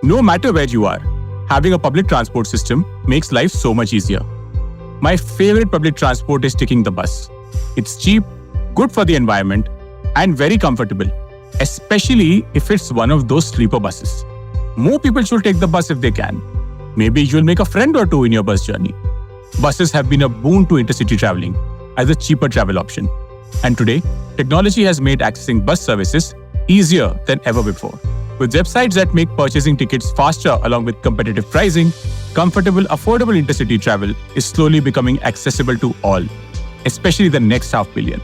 No matter where you are, having a public transport system makes life so much easier. My favorite public transport is taking the bus. It's cheap, good for the environment, and very comfortable, especially if it's one of those sleeper buses. More people should take the bus if they can. Maybe you'll make a friend or two in your bus journey. Buses have been a boon to intercity traveling as a cheaper travel option. And today, technology has made accessing bus services easier than ever before. With websites that make purchasing tickets faster along with competitive pricing, comfortable, affordable intercity travel is slowly becoming accessible to all, especially the next half billion.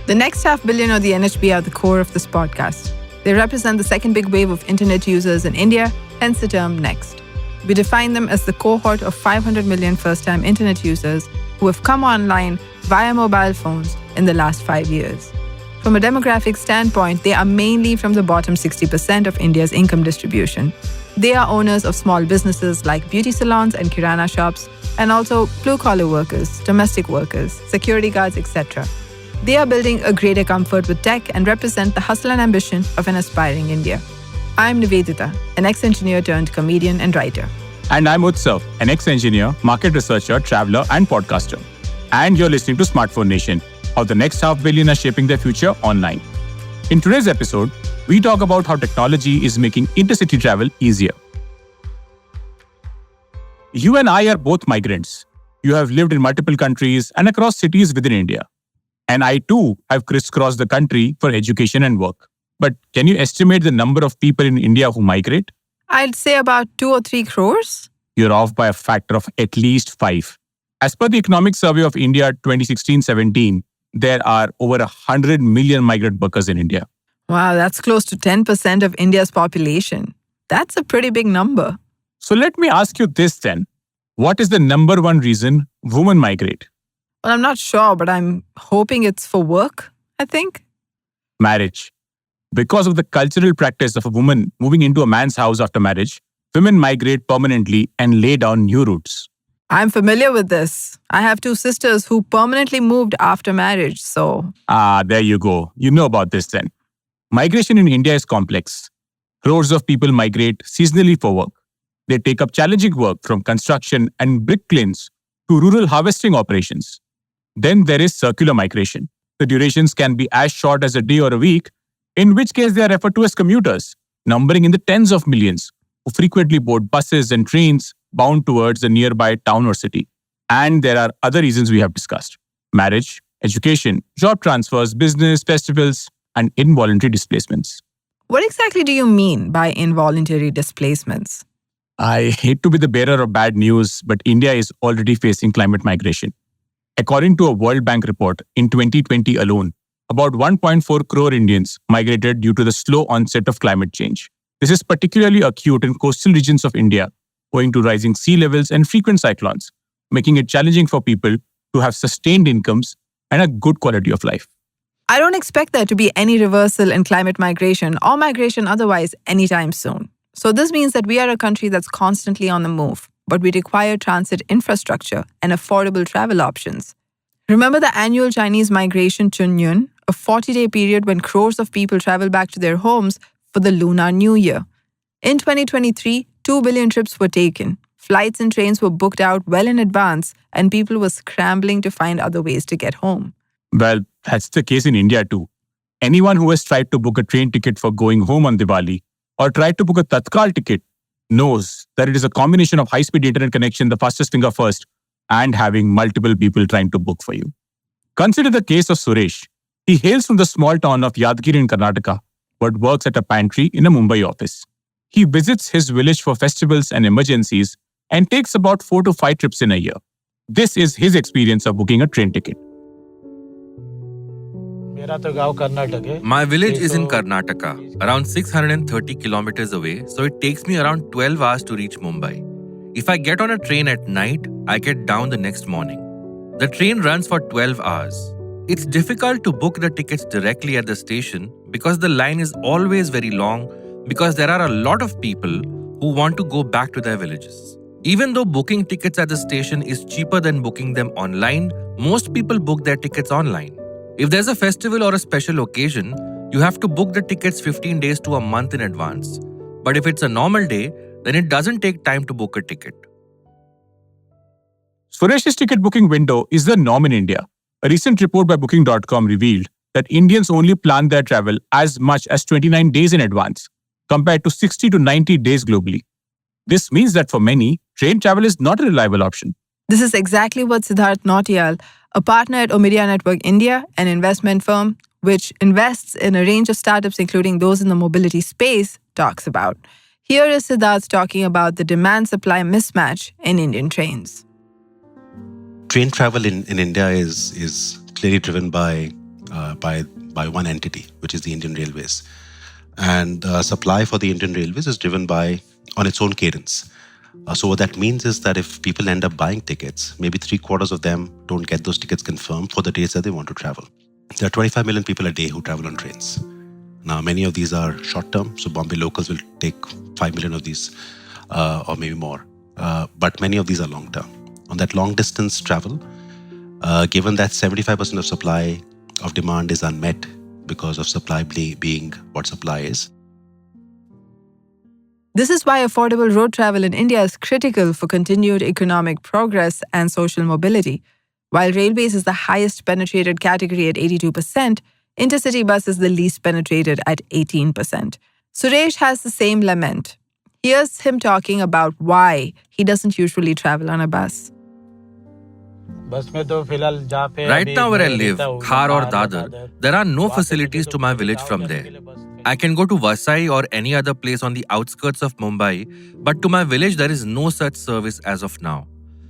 The next half billion or the NHB are the core of this podcast. They represent the second big wave of internet users in India, hence the term next. We define them as the cohort of 500 million first-time internet users who have come online via mobile phones in the last 5 years. From a demographic standpoint, they are mainly from the bottom 60% of India's income distribution. They are owners of small businesses like beauty salons and kirana shops, and also blue-collar workers, domestic workers, security guards, etc. They are building a greater comfort with tech and represent the hustle and ambition of an aspiring India. I'm Nivedita, an ex-engineer turned comedian and writer. And I'm Utsav, an ex-engineer, market researcher, traveler, and podcaster. And you're listening to Smartphone Nation, how the next half billion are shaping their future online. In today's episode, we talk about how technology is making intercity travel easier. You and I are both migrants. You have lived in multiple countries and across cities within India. And I too have crisscrossed the country for education and work. But can you estimate the number of people in India who migrate? I'd say about 2 or 3 crores. You're off by a factor of at least 5. As per the Economic Survey of India 2016-17, there are over 100 million migrant workers in India. Wow, that's close to 10% of India's population. That's a pretty big number. So let me ask you this then. What is the number one reason women migrate? Well, I'm not sure, but I'm hoping it's for work, I think. Marriage. Because of the cultural practice of a woman moving into a man's house after marriage, women migrate permanently and lay down new roots. I'm familiar with this. I have 2 sisters who permanently moved after marriage, so... There you go. You know about this then. Migration in India is complex. Crores of people migrate seasonally for work. They take up challenging work from construction and brick kilns to rural harvesting operations. Then there is circular migration. The durations can be as short as a day or a week, in which case they are referred to as commuters, numbering in the tens of millions, who frequently board buses and trains bound towards a nearby town or city. And there are other reasons we have discussed: marriage, education, job transfers, business, festivals, and involuntary displacements. What exactly do you mean by involuntary displacements? I hate to be the bearer of bad news, but India is already facing climate migration. According to a World Bank report, in 2020 alone, about 1.4 crore Indians migrated due to the slow onset of climate change. This is particularly acute in coastal regions of India, owing to rising sea levels and frequent cyclones, making it challenging for people to have sustained incomes and a good quality of life. I don't expect there to be any reversal in climate migration or migration otherwise anytime soon. So this means that we are a country that's constantly on the move, but we require transit infrastructure and affordable travel options. Remember the annual Chinese migration Chunyun, a 40-day period when crores of people travel back to their homes for the Lunar New Year. In 2023, 2 billion trips were taken. Flights and trains were booked out well in advance, and people were scrambling to find other ways to get home. Well, that's the case in India too. Anyone who has tried to book a train ticket for going home on Diwali or tried to book a Tatkal ticket knows that it is a combination of high-speed internet connection, the fastest finger first, and having multiple people trying to book for you. Consider the case of Suresh. He hails from the small town of Yadgiri in Karnataka, but works at a pantry in a Mumbai office. He visits his village for festivals and emergencies and takes about 4 to 5 trips in a year. This is his experience of booking a train ticket. My village is in Karnataka, around 630 kilometers away, so it takes me around 12 hours to reach Mumbai. If I get on a train at night, I get down the next morning. The train runs for 12 hours. It's difficult to book the tickets directly at the station because the line is always very long because there are a lot of people who want to go back to their villages. Even though booking tickets at the station is cheaper than booking them online, most people book their tickets online. If there's a festival or a special occasion, you have to book the tickets 15 days to a month in advance. But if it's a normal day, then it doesn't take time to book a ticket. Suresh's ticket booking window is the norm in India. A recent report by Booking.com revealed that Indians only plan their travel as much as 29 days in advance, compared to 60 to 90 days globally. This means that for many, train travel is not a reliable option. This is exactly what Siddharth Nautiyal, a partner at Omidyar Network India, an investment firm which invests in a range of startups, including those in the mobility space, talks about. Here is Siddharth talking about the demand-supply mismatch in Indian trains. Train travel in India is clearly driven by one entity, which is the Indian Railways. And supply for the Indian Railways is driven on its own cadence. So what that means is that if people end up buying tickets, maybe 3/4 of them don't get those tickets confirmed for the days that they want to travel. There are 25 million people a day who travel on trains. Now, many of these are short-term, so Bombay locals will take 5 million of these or maybe more. But many of these are long-term. On that long-distance travel, given that 75% of supply of demand is unmet because of supply being what supply is. This is why affordable road travel in India is critical for continued economic progress and social mobility. While railways is the highest penetrated category at 82%, intercity bus is the least penetrated at 18%. Suresh has the same lament. Here's him talking about why he doesn't usually travel on a bus. Right now where I live, Khar or Dadar, there are no facilities to my village from there. I can go to Vasai or any other place on the outskirts of Mumbai, but to my village there is no such service as of now.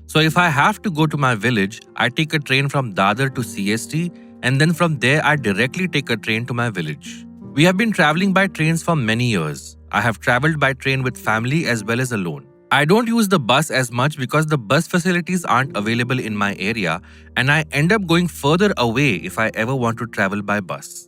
So if I have to go to my village, I take a train from Dadar to CST, and then from there I directly take a train to my village. We have been traveling by trains for many years. I have traveled by train with family as well as alone. I don't use the bus as much because the bus facilities aren't available in my area, and I end up going further away if I ever want to travel by bus.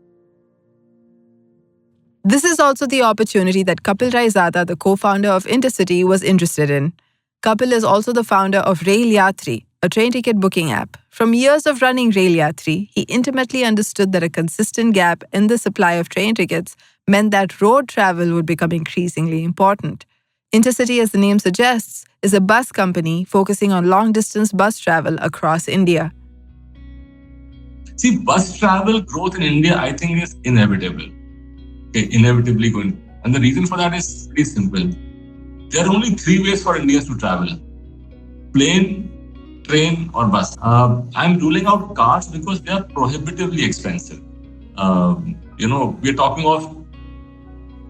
This is also the opportunity that Kapil Raizada, the co-founder of Intrcity, was interested in. Kapil is also the founder of Rail Yatri, a train ticket booking app. From years of running Rail Yatri, he intimately understood that a consistent gap in the supply of train tickets meant that road travel would become increasingly important. Intrcity, as the name suggests, is a bus company focusing on long-distance bus travel across India. See, bus travel growth in India, I think, is inevitable. Okay, inevitably going. And the reason for that is pretty simple. There are only 3 ways for Indians to travel: plane, train, or bus. I'm ruling out cars because they are prohibitively expensive. We're talking of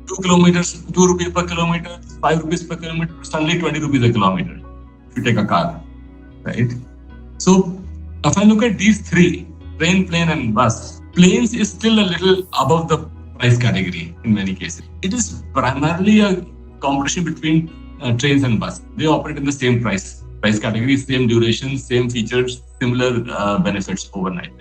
2 kilometers, 2 rupees per kilometer, 5 rupees per kilometer, suddenly 20 rupees a kilometer if you take a car, right? So if I look at these 3, train, plane, and bus, planes is still a little above the price category in many cases. It is primarily a competition between trains and bus. They operate in the same price category, same duration, same features, similar benefits overnight.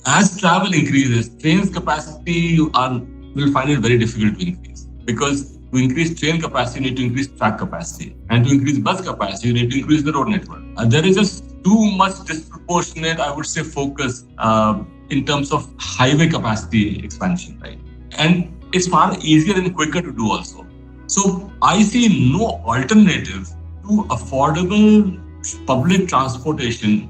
As travel increases, trains capacity will find it very difficult to increase, because to increase train capacity, you need to increase track capacity, and to increase bus capacity, you need to increase the road network. There is just too much disproportionate, I would say, focus in terms of highway capacity expansion, right? And it's far easier and quicker to do also. So I see no alternative to affordable public transportation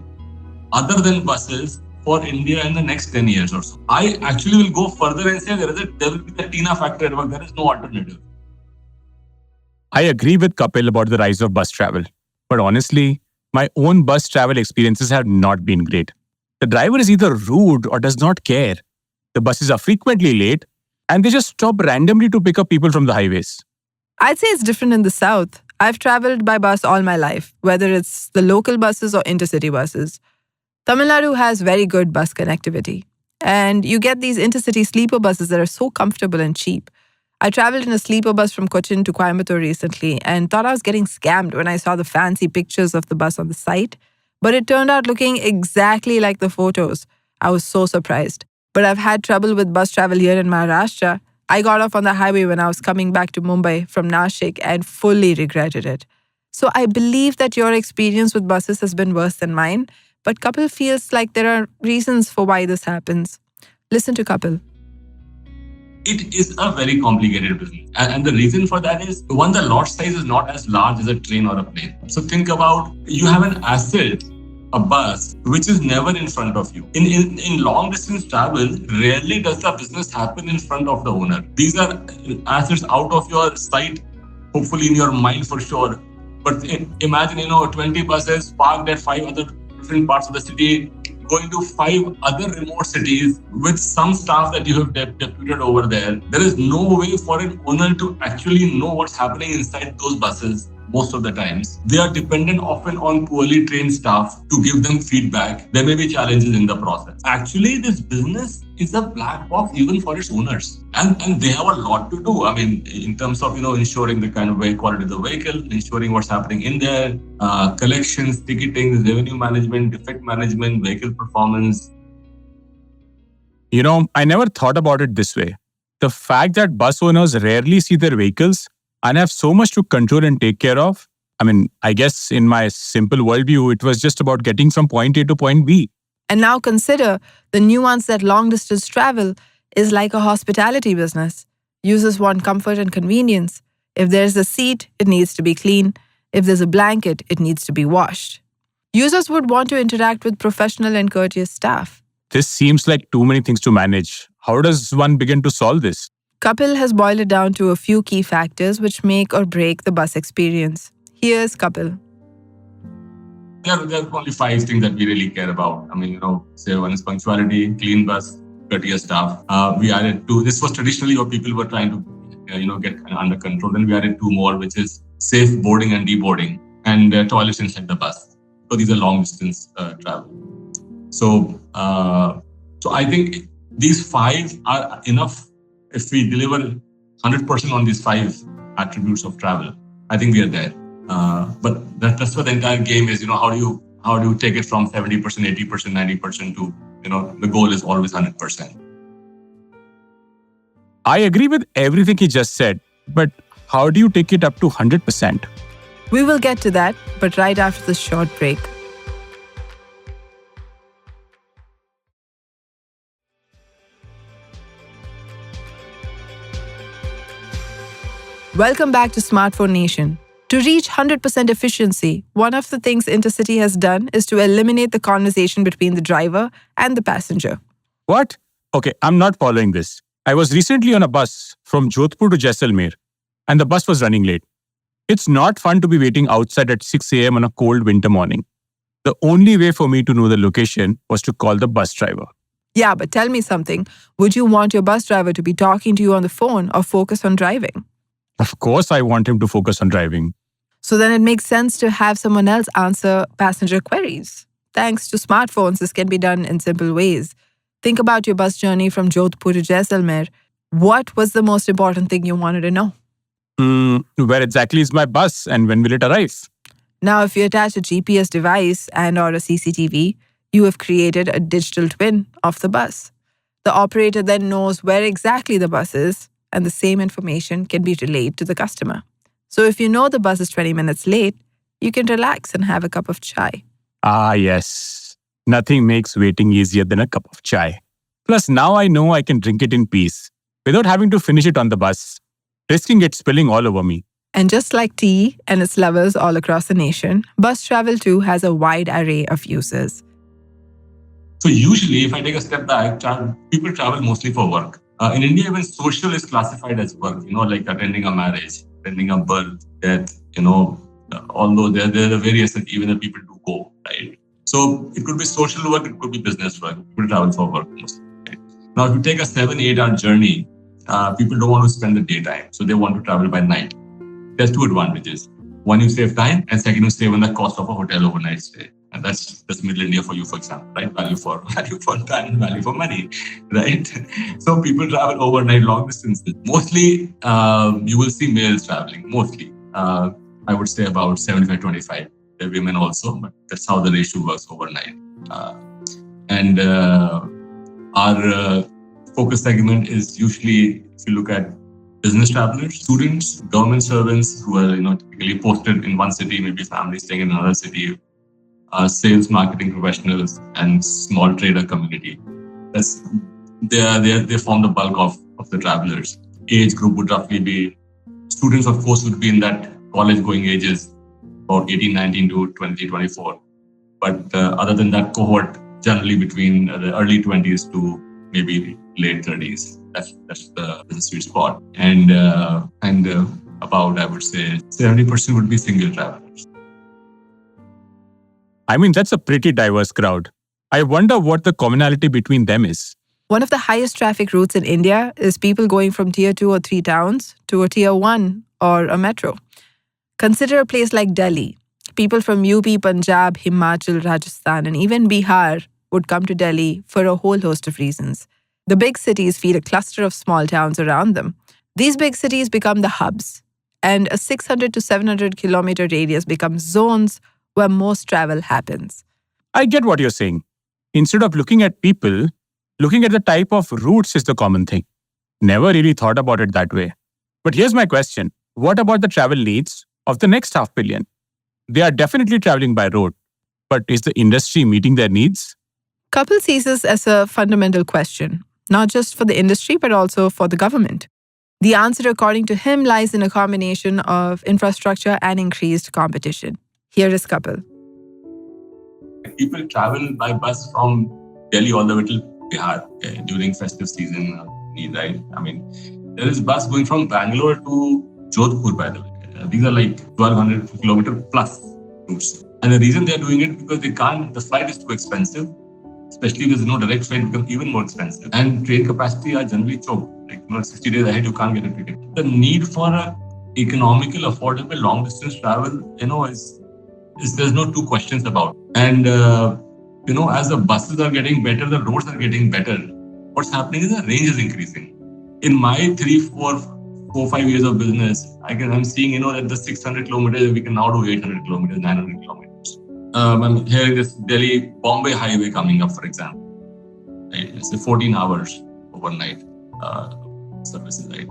other than buses for India in the next 10 years or so. I actually will go further and say there will be the Tina factor at work. There is no alternative. I agree with Kapil about the rise of bus travel. But honestly, my own bus travel experiences have not been great. The driver is either rude or does not care. The buses are frequently late, and they just stop randomly to pick up people from the highways. I'd say it's different in the South. I've traveled by bus all my life, whether it's the local buses or intercity buses. Tamil Nadu has very good bus connectivity. And you get these intercity sleeper buses that are so comfortable and cheap. I traveled in a sleeper bus from Cochin to Coimbatore recently and thought I was getting scammed when I saw the fancy pictures of the bus on the site. But it turned out looking exactly like the photos. I was so surprised. But I've had trouble with bus travel here in Maharashtra. I got off on the highway when I was coming back to Mumbai from Nashik and fully regretted it. So I believe that your experience with buses has been worse than mine, but Kapil feels like there are reasons for why this happens. Listen to Kapil. it is a very complicated business. And the reason for that is, one, the lot size is not as large as a train or a plane. So think about, you have an asset, a bus, which is never in front of you. In long distance travel, rarely does the business happen in front of the owner. These are assets out of your sight, hopefully in your mind for sure. But imagine, 20 buses parked at 5 other different parts of the city, going to 5 other remote cities with some staff that you have deputed over there. There is no way for an owner to actually know what's happening inside those buses. Most of the times, they are dependent often on poorly trained staff to give them feedback. There may be challenges in the process. Actually, this business is a black box even for its owners. And they have a lot to do. I mean, in terms of, ensuring the kind of quality of the vehicle, ensuring what's happening in there, collections, ticketing, revenue management, defect management, vehicle performance. I never thought about it this way. The fact that bus owners rarely see their vehicles and have so much to control and take care of. I mean, I guess in my simple worldview, it was just about getting from point A to point B. And now consider the nuance that long-distance travel is like a hospitality business. Users want comfort and convenience. If there's a seat, it needs to be clean. If there's a blanket, it needs to be washed. Users would want to interact with professional and courteous staff. This seems like too many things to manage. How does one begin to solve this? Kapil has boiled it down to a few key factors which make or break the bus experience. Here's Kapil. There are only 5 things that we really care about. I mean, say one is punctuality, clean bus, courteous staff. We added 2. This was traditionally what people were trying to, get under control. Then we added 2 more, which is safe boarding and deboarding, and toilets inside the bus. So these are long distance travel. So I think these 5 are enough. If we deliver 100% on these 5 attributes of travel, I think we are there. But that's what the entire game is. How do you take it from 70%, 80%, 90% to, the goal is always 100%. I agree with everything he just said, but how do you take it up to 100%? We will get to that, but right after this short break. Welcome back to Smartphone Nation. To reach 100% efficiency, one of the things Intercity has done is to eliminate the conversation between the driver and the passenger. What? Okay, I'm not following this. I was recently on a bus from Jodhpur to Jaisalmer, and the bus was running late. It's not fun to be waiting outside at 6 a.m. on a cold winter morning. The only way for me to know the location was to call the bus driver. Yeah, but tell me something. Would you want your bus driver to be talking to you on the phone or focus on driving? Of course, I want him to focus on driving. So then it makes sense to have someone else answer passenger queries. Thanks to smartphones, this can be done in simple ways. Think about your bus journey from Jodhpur to Jaisalmer. What was the most important thing you wanted to know? Where exactly is my bus and when will it arrive? Now, if you attach a GPS device and or a CCTV, you have created a digital twin of the bus. The operator then knows where exactly the bus is, and the same information can be relayed to the customer. So if you know the bus is 20 minutes late, you can relax and have a cup of chai. Ah, yes. Nothing makes waiting easier than a cup of chai. Plus, now I know I can drink it in peace without having to finish it on the bus, risking it spilling all over me. And just like tea and its lovers all across the nation, bus travel too has a wide array of uses. So usually, if I take a step back, people travel mostly for work. In India, even social is classified as work, like attending a marriage, attending a birth, death, although there are various that even the people do go, right? So it could be social work, it could be business work. People travel for work mostly. Right? Now, if you take a 7-8 hour journey, people don't want to spend the daytime, so they want to travel by night. There's 2 advantages. One, you save time, and second, you save on the cost of a hotel overnight stay. And that's middle India for you, for example, right? Value for time and value for money, right? So people travel overnight long distances. Mostly, you will see males traveling, mostly. I would say about 75-25. There are women also, but that's how the ratio works overnight. And our focus segment is usually, if you look at business travelers, students, government servants who are typically posted in one city, maybe families staying in another city, sales, marketing professionals, and small trader community. They form the bulk of of the travelers. Age group would roughly be, students of course would be in that college going ages, about 18, 19 to 20, 24. But other than that cohort, generally between the early 20s to maybe late 30s. That's the sweet spot. And about, I would say, 70% would be single travelers. I mean, that's a pretty diverse crowd. I wonder what the commonality between them is. One of the highest traffic routes in India is people going from tier 2 or 3 towns to a tier 1 or a metro. Consider a place like Delhi. People from UP, Punjab, Himachal, Rajasthan, and even Bihar would come to Delhi for a whole host of reasons. The big cities feed a cluster of small towns around them. These big cities become the hubs, and a 600 to 700 kilometer radius becomes zones where most travel happens. I get what you're saying. Instead of looking at people, looking at the type of routes is the common thing. Never really thought about it that way. But here's my question. What about the travel needs of the next 500 million? They are definitely traveling by road. But is the industry meeting their needs? Kapil sees this as a fundamental question, not just for the industry, but also for the government. The answer, according to him, lies in a combination of infrastructure and increased competition. Here is Kapil. People travel by bus from Delhi all the way to Bihar during festive season, right? I mean, there is bus going from Bangalore to Jodhpur, by the way. These are like 1,200 kilometer plus routes. And the reason they're doing it because the flight is too expensive, especially if there's no direct flight, it becomes even more expensive. And train capacity are generally choked. Like 60 days ahead, you can't get a ticket. The need for a economical, affordable, long distance travel, is there's no two questions about. And, as the buses are getting better, the roads are getting better. What's happening is the range is increasing. In my 4-5 years of business, I'm seeing, that the 600 kilometers, we can now do 800 kilometers, 900 kilometers. I'm hearing this Delhi-Bombay highway coming up, for example. Right? It's 14 hours overnight services, right?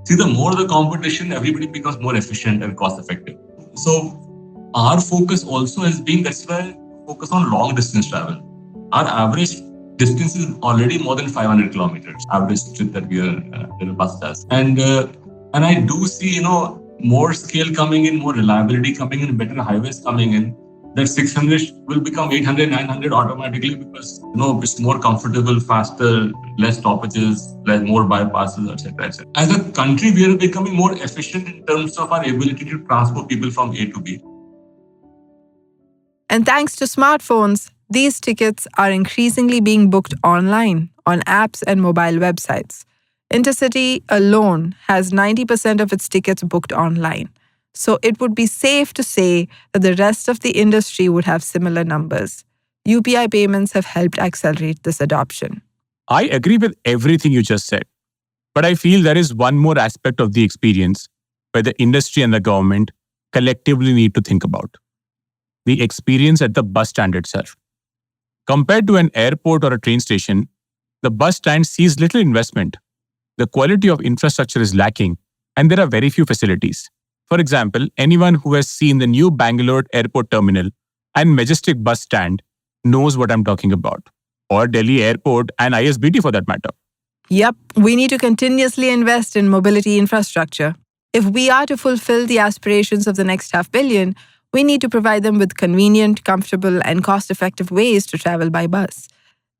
See, the more the competition, everybody becomes more efficient and cost effective. So our focus also has been, that's why focus on long distance travel. Our average distance is already more than 500 kilometers, average trip that the bus does. And I do see, more scale coming in, more reliability coming in, better highways coming in. That 600 will become 800, 900 automatically because, it's more comfortable, faster, less stoppages, more bypasses, etc., etc. As a country, we are becoming more efficient in terms of our ability to transport people from A to B. And thanks to smartphones, these tickets are increasingly being booked online on apps and mobile websites. Intercity alone has 90% of its tickets booked online. So it would be safe to say that the rest of the industry would have similar numbers. UPI payments have helped accelerate this adoption. I agree with everything you just said. But I feel there is one more aspect of the experience where the industry and the government collectively need to think about. The experience at the bus stand itself. Compared to an airport or a train station, the bus stand sees little investment. The quality of infrastructure is lacking, and there are very few facilities. For example, anyone who has seen the new Bangalore airport terminal and Majestic bus stand knows what I'm talking about. Or Delhi airport and ISBT for that matter. Yep, we need to continuously invest in mobility infrastructure. If we are to fulfill the aspirations of the next 500 million, we need to provide them with convenient, comfortable, and cost-effective ways to travel by bus.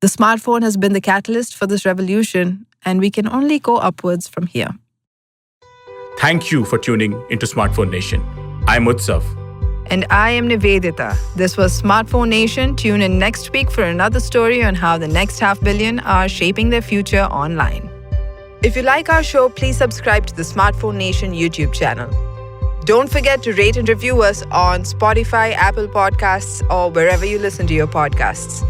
The smartphone has been the catalyst for this revolution, and we can only go upwards from here. Thank you for tuning into Smartphone Nation. I'm Utsav. And I am Nivedita. This was Smartphone Nation. Tune in next week for another story on how the next 500 million are shaping their future online. If you like our show, please subscribe to the Smartphone Nation YouTube channel. Don't forget to rate and review us on Spotify, Apple Podcasts, or wherever you listen to your podcasts.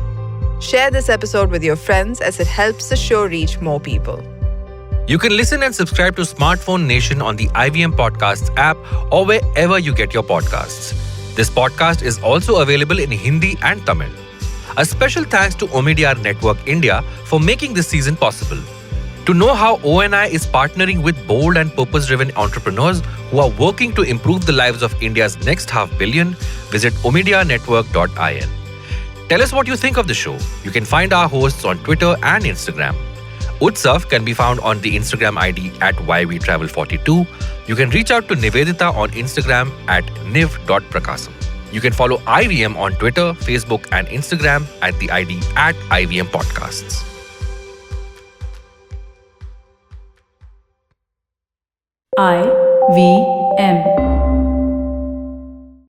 Share this episode with your friends as it helps the show reach more people. You can listen and subscribe to Smartphone Nation on the IVM Podcasts app or wherever you get your podcasts. This podcast is also available in Hindi and Tamil. A special thanks to Omidyar Network India for making this season possible. To know how ONI is partnering with bold and purpose-driven entrepreneurs who are working to improve the lives of India's next 500 million, visit omidyarnetwork.in. Tell us what you think of the show. You can find our hosts on Twitter and Instagram. Utsav can be found on the Instagram ID at YWeTravel42. You can reach out to Nivedita on Instagram at niv.prakasam. You can follow IVM on Twitter, Facebook, and Instagram at the ID at IVM Podcasts. IVM